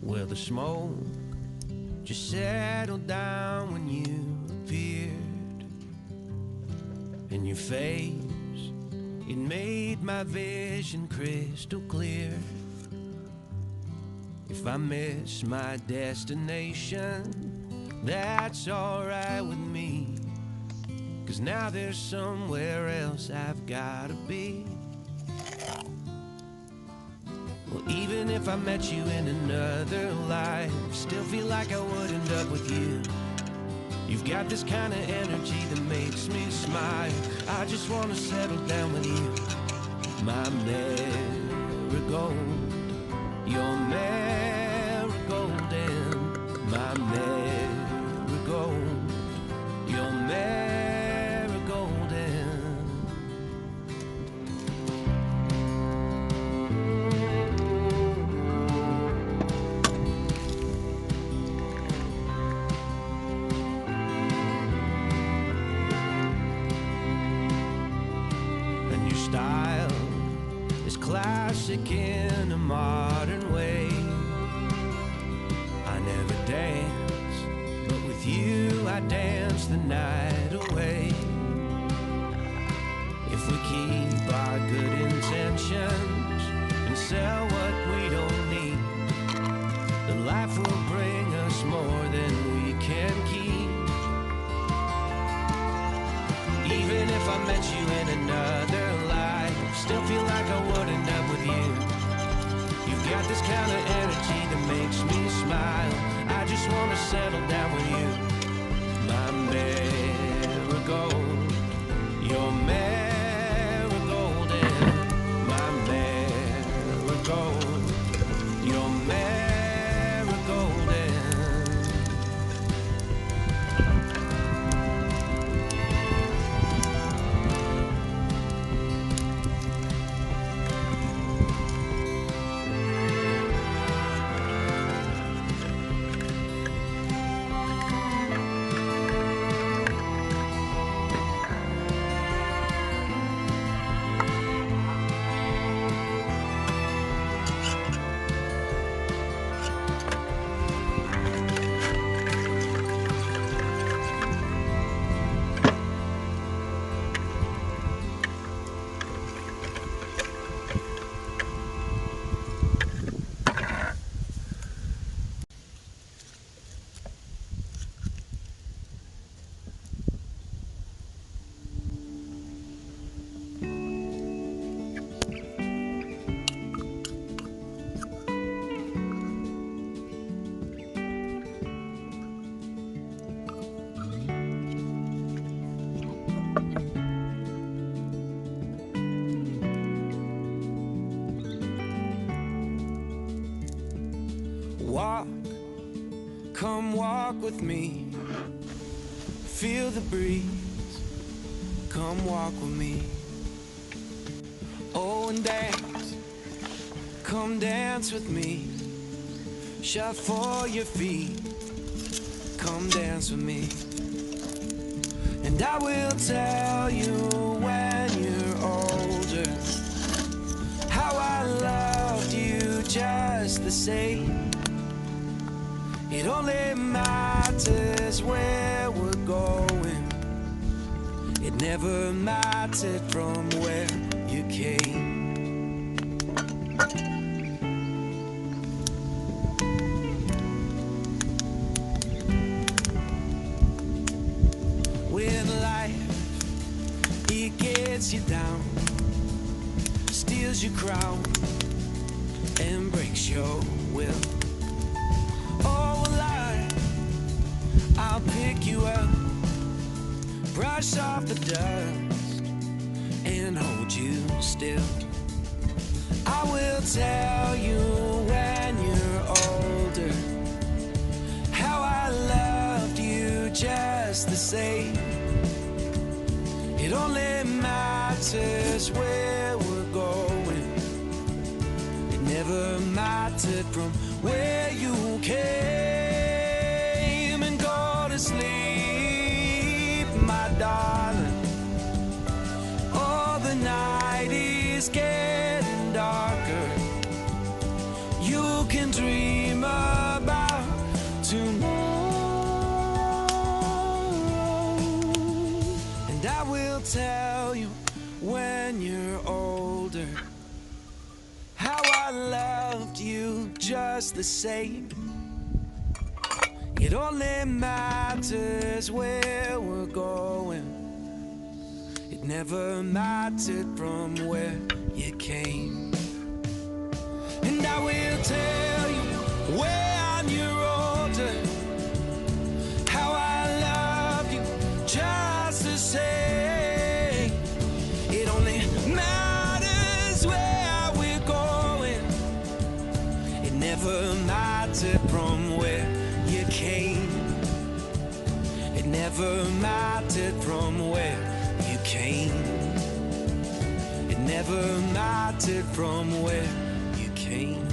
Well, the smoke just settled down when you appeared, and your face, it made my vision crystal clear. If I miss my destination, that's alright with me, 'cause now there's somewhere else I've gotta be. Well, even if I met you in another life, still feel like I would end up with you. You've got this kind of energy that makes me smile. I just wanna settle down with you. My marigold, your marigold, and my marigold, your marigold, and style is classic in a modern way. I never dance, but with you I dance the night away. If we keep our good intentions and sell what we don't need, then life will bring us more than we can keep. Even if I met you in another life, still feel like I would end up with you. You've got this kind of energy that makes me smile. I just wanna settle down with you. My marigold, your marigold, and my marigold, your marigold, and walk, come walk with me. Feel the breeze, come walk with me. Oh, and dance, come dance with me. Shuffle your feet, come dance with me. And I will tell you when you're older how I loved you just the same. It only matters where we're going. It never mattered from where you came. When life, it gets you down, steals your crown, and breaks your will, I'll pick you up, brush off the dust, and hold you still. I will tell you when you're older how I loved you just the same. It only matters where we're going. It never mattered from where you came. sleep, my darling. Oh, the night is getting darker. You can dream about tomorrow, and I will tell you when you're older how I loved you just the same. It only matters where we're going. It never mattered from where you came. And I will tell you when you're older how I love you just the same. It only matters where we're going. It never mattered from where you came. It never mattered from where you came. It never mattered from where you came.